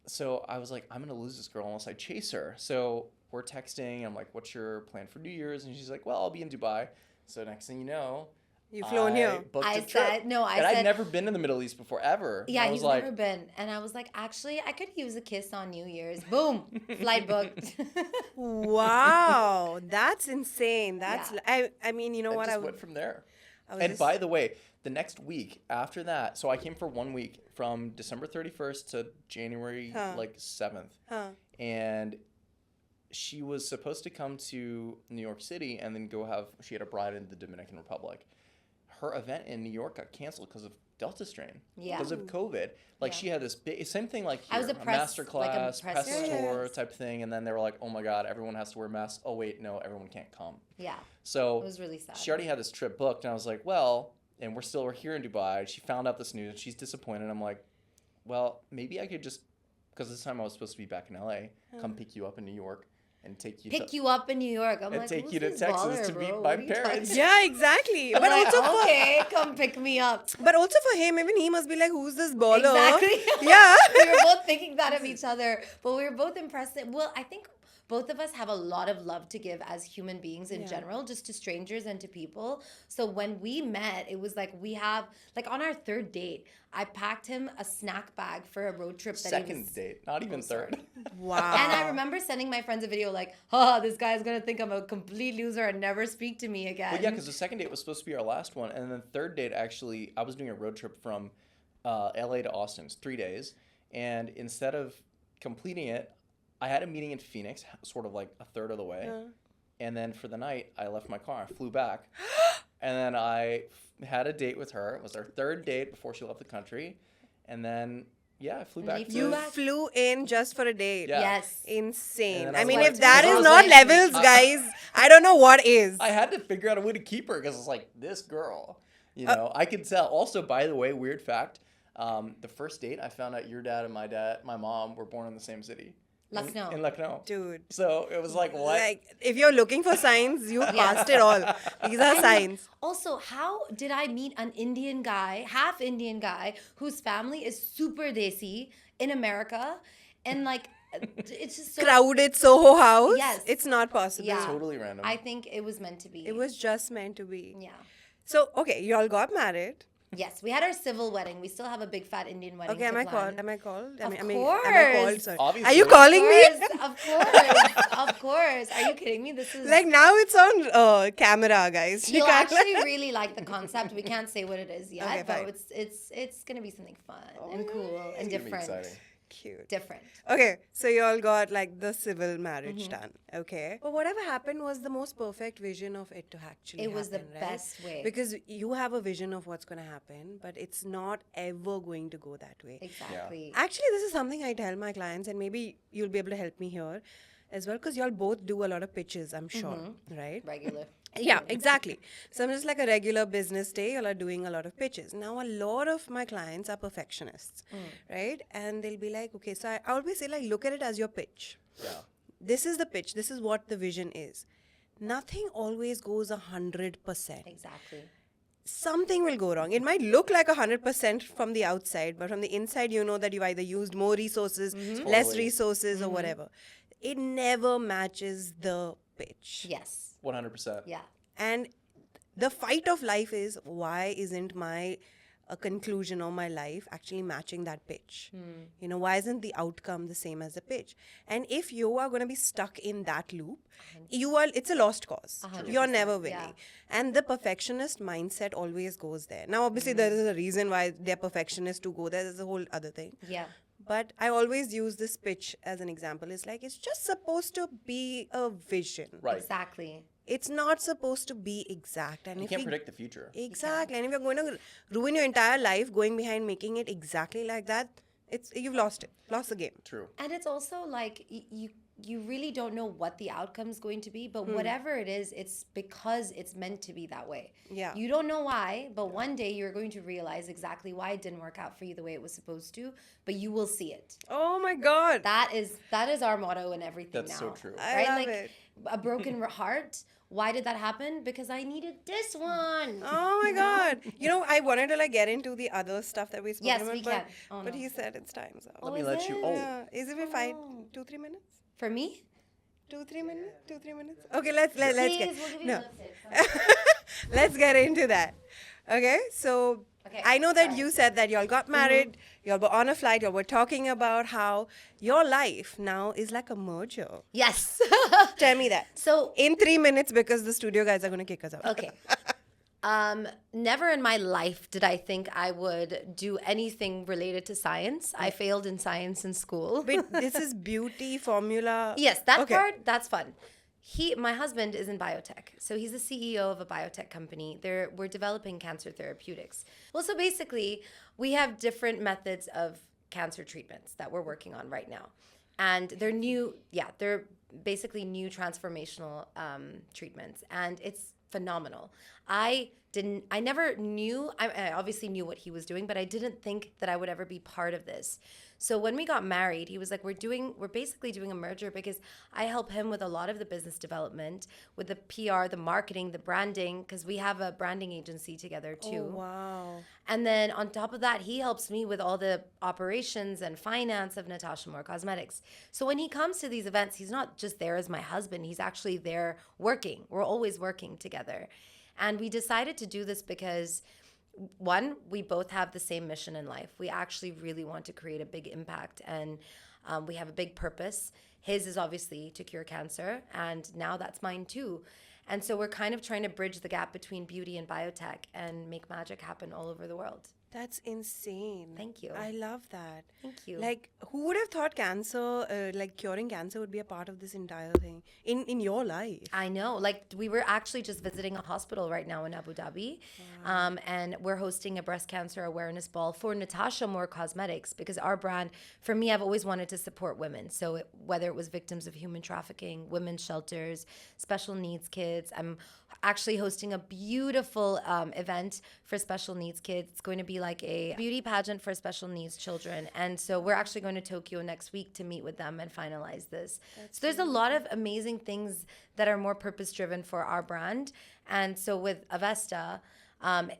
Speaker 3: so I was like, I'm gonna lose this girl unless I chase her. So we're texting. I'm like, "What's your plan for New Year's?" And she's like, "Well, I'll be in Dubai." So next thing you know,
Speaker 2: You've flown
Speaker 3: I
Speaker 2: here.
Speaker 3: booked
Speaker 1: I
Speaker 3: a trip.
Speaker 1: said- no, I
Speaker 3: and
Speaker 1: said-
Speaker 3: I'd never been in the Middle East before ever.
Speaker 1: Yeah,
Speaker 3: And I was
Speaker 1: he's
Speaker 3: like,
Speaker 1: never been. And I was like, actually, I could use a kiss on New Year's. Boom, flight booked.
Speaker 2: Wow, that's insane. That's
Speaker 1: Yeah.
Speaker 2: I mean, you know
Speaker 3: it
Speaker 2: what?
Speaker 3: just went from there.
Speaker 2: I was
Speaker 3: And
Speaker 2: just-
Speaker 3: by the way, the next week after that, so I came for 1 week from December 31st to January like 7th.
Speaker 2: Huh.
Speaker 3: And she was supposed to come to New York City and then she had a bride in the Dominican Republic. Her event in New York got canceled because of Delta strain.
Speaker 1: Yeah.
Speaker 3: Because of COVID. Like
Speaker 1: Yeah.
Speaker 3: she had this big, same thing like here,
Speaker 1: I was a press-
Speaker 3: master class,
Speaker 1: like a press
Speaker 3: press
Speaker 1: tour.
Speaker 3: tour type thing. And then they were like, oh my God, everyone has to wear masks. Oh wait, no, everyone can't come.
Speaker 1: Yeah,
Speaker 3: So
Speaker 1: it was really sad.
Speaker 3: she already had this trip booked, and I was like, well, and we're here in Dubai. She found out this news, and she's disappointed. I'm like, well, maybe I could just, because this time I was supposed to be back in LA, come pick you up in New York and take you
Speaker 1: Pick
Speaker 3: to,
Speaker 1: you up in New York. I'm
Speaker 3: and
Speaker 1: like,
Speaker 3: take
Speaker 1: who's
Speaker 3: you to
Speaker 1: this
Speaker 3: Texas
Speaker 1: baller,
Speaker 3: to
Speaker 1: bro?
Speaker 3: meet
Speaker 1: What
Speaker 3: my
Speaker 1: are you talking
Speaker 3: parents.
Speaker 2: Yeah, exactly.
Speaker 1: I'm
Speaker 2: But
Speaker 1: like,
Speaker 2: also for
Speaker 1: okay, come pick me up.
Speaker 2: but also for him, even he must be like, who's this baller?
Speaker 1: Exactly.
Speaker 2: Yeah.
Speaker 1: We were both thinking that of each other, but we were both impressed. Well, I think both of us have a lot of love to give as human beings in general, just to strangers and to people. So when we met, it was like we have, like on our third date, I packed him a snack bag for a road trip that he
Speaker 3: Second
Speaker 1: was.
Speaker 3: date, not even third.
Speaker 2: Wow.
Speaker 1: And I remember sending my friends a video like, oh, this guy's going to think I'm a complete loser and never speak to me again.
Speaker 3: Well, yeah, because the second date was supposed to be our last one, and then the third date, actually, I was doing a road trip from LA to Austin. It's 3 days, and instead of completing it, I had a meeting in Phoenix, sort of like a third of the way, and then for the night, I left my car. I flew back, and then I had a date with her. It was our third date before she left the country, and then I flew back.
Speaker 1: you
Speaker 2: You
Speaker 1: back?
Speaker 2: flew in just for a date.
Speaker 3: Yeah.
Speaker 1: Yes.
Speaker 2: Insane.
Speaker 3: And then
Speaker 2: I
Speaker 3: I was
Speaker 2: mean,
Speaker 3: like-
Speaker 2: if that
Speaker 3: I
Speaker 2: is
Speaker 3: was
Speaker 2: not
Speaker 3: like-
Speaker 2: levels, guys, I don't know what is.
Speaker 3: I had to figure out a way to keep her because it's like this girl, I could tell. Also, by the way, weird fact: the first date, I found out your dad and my mom were born in the same city.
Speaker 1: Lucknow.
Speaker 3: In Lucknow.
Speaker 2: Dude.
Speaker 3: So it was like, what?
Speaker 2: Like, if you're looking for signs, you passed it all. These are signs.
Speaker 1: Also, how did I meet an Indian guy, half Indian guy, whose family is super desi in America? And like, it's just so.
Speaker 2: Crowded Soho House.
Speaker 1: Yes.
Speaker 2: It's not possible.
Speaker 1: Yeah.
Speaker 3: Totally random.
Speaker 1: I think it was meant to be.
Speaker 2: It was just meant to be.
Speaker 1: Yeah.
Speaker 2: So, okay, you all got married.
Speaker 1: Yes, we had our civil wedding. We still have a big fat Indian wedding.
Speaker 2: Okay,
Speaker 1: to
Speaker 2: am I
Speaker 1: plan.
Speaker 2: called? Am I called?
Speaker 1: Of
Speaker 2: Am I
Speaker 1: course.
Speaker 2: called? Sorry.
Speaker 3: Obviously.
Speaker 2: Are you calling me?
Speaker 1: Of course, of course. Are you kidding me? This is
Speaker 2: Like now it's on camera, guys. You
Speaker 1: You'll
Speaker 2: can't-
Speaker 1: actually really like the concept. We can't say what it is yet,
Speaker 2: Okay, fine.
Speaker 1: but it's gonna be something fun and cool and
Speaker 3: It's gonna be
Speaker 1: different.
Speaker 3: exciting.
Speaker 2: Cute.
Speaker 1: Different.
Speaker 2: Okay, so you all got like the civil marriage
Speaker 1: Mm-hmm.
Speaker 2: done. Okay. But whatever happened was the most perfect vision of it to actually
Speaker 1: It was the
Speaker 2: happen, right?
Speaker 1: best way.
Speaker 2: Because you have a vision of what's going to happen, but it's not ever going to go that way.
Speaker 1: Exactly.
Speaker 2: Actually, this is something I tell my clients, and maybe you'll be able to help me here. as well, because y'all both do a lot of pitches, I'm sure, right?
Speaker 1: Regular.
Speaker 2: Yeah, exactly. So I'm just like a regular business day, y'all are doing a lot of pitches. Now, a lot of my clients are perfectionists, right? And they'll be like, okay, so I always say, like, look at it as your pitch.
Speaker 3: Yeah.
Speaker 2: This is the pitch. This is what the vision is. Nothing always goes 100%.
Speaker 1: Exactly.
Speaker 2: Something will go wrong. It might look like 100% from the outside, but from the inside, you know that you've either used more resources, less
Speaker 3: Totally.
Speaker 2: resources, or whatever. It never matches the pitch.
Speaker 1: Yes.
Speaker 3: 100%.
Speaker 1: Yeah.
Speaker 2: And the fight of life is, why isn't my conclusion of my life actually matching that pitch? You know, why isn't the outcome the same as the pitch? And if you are going to be stuck in that loop, it's a lost cause. You're never winning.
Speaker 1: yeah.
Speaker 2: And the perfectionist mindset always goes there. Now, obviously, there is a reason why they're perfectionists to go there. There's a whole other thing.
Speaker 1: Yeah.
Speaker 2: But I always use this pitch as an example. It's like, it's just supposed to be a vision.
Speaker 3: Right.
Speaker 1: Exactly.
Speaker 2: It's not supposed to be exact. And
Speaker 3: You
Speaker 2: if
Speaker 3: can't
Speaker 2: we-
Speaker 3: predict the future.
Speaker 2: Exactly. And if you're going to ruin your entire life going behind making it exactly like that, you've lost it. Lost the game.
Speaker 3: True.
Speaker 1: And it's also like you really don't know what the outcome's going to be, but whatever it is, it's because it's meant to be that way.
Speaker 2: Yeah.
Speaker 1: You don't know why, but one day you're going to realize exactly why it didn't work out for you the way it was supposed to, but you will see it.
Speaker 2: Oh my God.
Speaker 1: That is our motto in everything
Speaker 3: That's
Speaker 1: now.
Speaker 3: so true.
Speaker 2: I
Speaker 1: Right?
Speaker 2: love
Speaker 1: Like
Speaker 2: it.
Speaker 1: a broken heart. Why did that happen? Because I needed this one.
Speaker 2: Oh my God. You know, I wanted to like get into the other stuff that we spoke
Speaker 1: Yes,
Speaker 2: about.
Speaker 1: we
Speaker 2: but,
Speaker 1: can. Oh,
Speaker 2: but
Speaker 1: no.
Speaker 2: he said it's time. So.
Speaker 1: Oh,
Speaker 3: Let me
Speaker 1: is
Speaker 3: let you.
Speaker 1: it?
Speaker 3: Oh,
Speaker 2: Yeah. Is it we fight 2-3 minutes?
Speaker 1: For me?
Speaker 2: 2-3 minutes? 2-3 minutes? Okay, let's get
Speaker 1: Please, we'll give you
Speaker 2: no.
Speaker 1: lipstick.
Speaker 2: Let's get into that. Okay, so
Speaker 1: Okay,
Speaker 2: I know that
Speaker 1: sorry.
Speaker 2: you said that y'all got married, y'all were on a flight, y'all were talking about how your life now is like a merger.
Speaker 1: Yes.
Speaker 2: Tell me that.
Speaker 1: So
Speaker 2: In 3 minutes, because the studio guys are going to kick us out.
Speaker 1: okay. Never in my life did I think I would do anything related to science. I failed in science in school.
Speaker 2: Wait, this is beauty formula.
Speaker 1: Yes, that
Speaker 2: Okay.
Speaker 1: part, that's fun. My husband is in biotech. So he's the CEO of a biotech company. We're developing cancer therapeutics. Well, so basically, we have different methods of cancer treatments that we're working on right now. And they're basically new transformational treatments. And it's phenomenal. I never knew, I obviously knew what he was doing, but I didn't think that I would ever be part of this. So when we got married, he was like, we're basically doing a merger because I help him with a lot of the business development, with the PR, the marketing, the branding, because we have a branding agency together too.
Speaker 2: Oh, wow.
Speaker 1: And then on top of that, he helps me with all the operations and finance of Natasha Moor Cosmetics. So when he comes to these events, he's not just there as my husband, he's actually there working. We're always working together. And we decided to do this because, one, we both have the same mission in life. We actually really want to create a big impact, and we have a big purpose. His is obviously to cure cancer, and now that's mine too. And so we're kind of trying to bridge the gap between beauty and biotech and make magic happen all over the world.
Speaker 2: That's insane.
Speaker 1: Thank you.
Speaker 2: I love that.
Speaker 1: Thank you.
Speaker 2: Like, who would have thought cancer, like curing cancer would be a part of this entire thing in your life?
Speaker 1: I know. Like, we were actually just visiting a hospital right now in Abu Dhabi. And we're hosting a breast cancer awareness ball for Natasha Moor Cosmetics, because our brand, for me, I've always wanted to support women. So whether it was victims of human trafficking, women's shelters, special needs kids, I'm actually hosting a beautiful event for special needs kids. It's going to be like a beauty pageant for special needs children. And so we're actually going to Tokyo next week to meet with them and finalize this. So there's a lot of amazing things that are more purpose driven for our brand. And so with Avesta,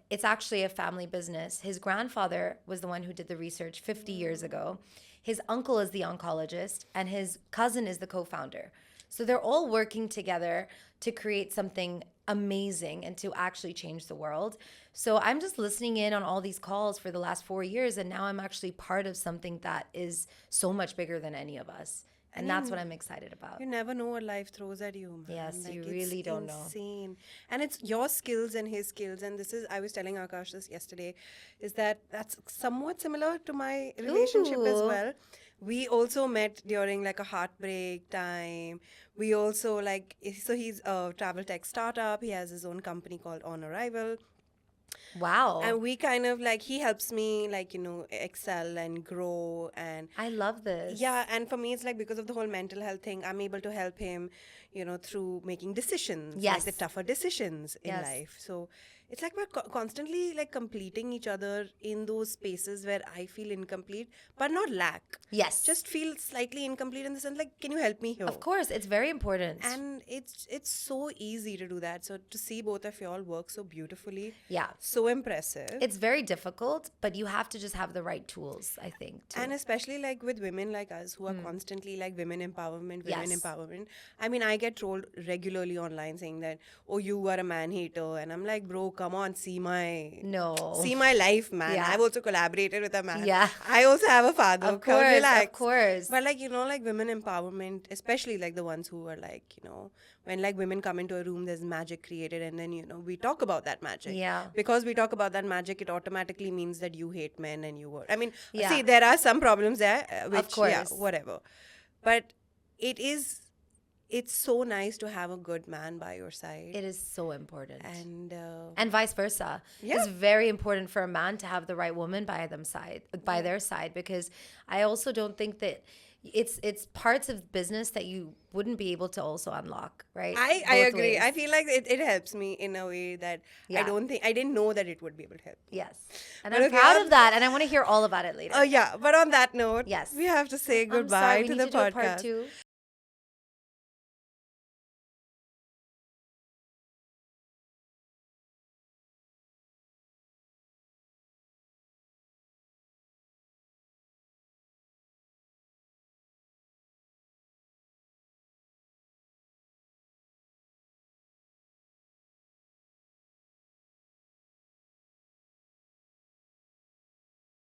Speaker 1: it's actually a family business. His grandfather was the one who did the research 50 years ago. His uncle is the oncologist, and his cousin is the co-founder. So they're all working together to create something amazing and to actually change the world. So I'm just listening in on all these calls for the last 4 years, and now I'm actually part of something that is so much bigger than any of us. And that's what I'm excited about.
Speaker 2: You never know what life throws at you, man.
Speaker 1: Yes, you
Speaker 2: it's
Speaker 1: really don't know.
Speaker 2: Insane. And it's your skills and his skills. And this is, I was telling Akash this yesterday, is that's somewhat similar to my relationship as
Speaker 1: Ooh.
Speaker 2: well. We also met during like a heartbreak time. We also so he's a travel tech startup. He has his own company called On Arrival.
Speaker 1: Wow.
Speaker 2: And we kind of like, he helps me like, excel and grow. And
Speaker 1: I love this.
Speaker 2: yeah, and for me, it's like because of the whole mental health thing, I'm able to help him, through making decisions, like
Speaker 1: Yes.
Speaker 2: the tougher decisions in
Speaker 1: Yes.
Speaker 2: life. So it's like we're constantly like completing each other in those spaces where I feel incomplete, but not lack.
Speaker 1: Yes.
Speaker 2: Just feel slightly incomplete in the sense like, can you help me here?
Speaker 1: Of course, it's very important.
Speaker 2: And it's so easy to do that. So to see both of y'all work so beautifully,
Speaker 1: Yeah.
Speaker 2: so impressive.
Speaker 1: It's very difficult, but you have to just have the right tools, I think, too.
Speaker 2: And especially like with women like us who are constantly like women empowerment.
Speaker 1: Yes.
Speaker 2: I mean, I get trolled regularly online saying that, oh, you are a man hater. And I'm like, bro, come on, see my life, man.
Speaker 1: Yeah.
Speaker 2: I've also collaborated with a man.
Speaker 1: Yeah.
Speaker 2: I also have a father.
Speaker 1: Of
Speaker 2: Come
Speaker 1: course,
Speaker 2: relax.
Speaker 1: of course.
Speaker 2: But like, like women empowerment, especially like the ones who are like, when like women come into a room, there's magic created, and then, we talk about that magic.
Speaker 1: Yeah.
Speaker 2: Because we talk about that magic, it automatically means that you hate men and you were. I mean,
Speaker 1: Yeah.
Speaker 2: see, there are some problems there, which,
Speaker 1: course.
Speaker 2: yeah, whatever. But it's so nice to have a good man by your side.
Speaker 1: It is so important.
Speaker 2: And
Speaker 1: vice versa.
Speaker 2: Yeah.
Speaker 1: It's very important for a man to have the right woman by their side, because I also don't think that it's parts of business that you wouldn't be able to also unlock, right?
Speaker 2: I
Speaker 1: Both
Speaker 2: agree.
Speaker 1: ways.
Speaker 2: I feel like it helps me in a way that
Speaker 1: Yeah.
Speaker 2: I didn't know that it would be able to help.
Speaker 1: Yes. And
Speaker 2: But
Speaker 1: I'm
Speaker 2: okay,
Speaker 1: proud
Speaker 2: on-
Speaker 1: of that, and I want to hear all about it later.
Speaker 2: Oh yeah, but on that note,
Speaker 1: Yes.
Speaker 2: we have to say
Speaker 1: I'm
Speaker 2: goodbye
Speaker 1: sorry, we
Speaker 2: to
Speaker 1: need
Speaker 2: the
Speaker 1: to do a part
Speaker 2: podcast.
Speaker 1: 2.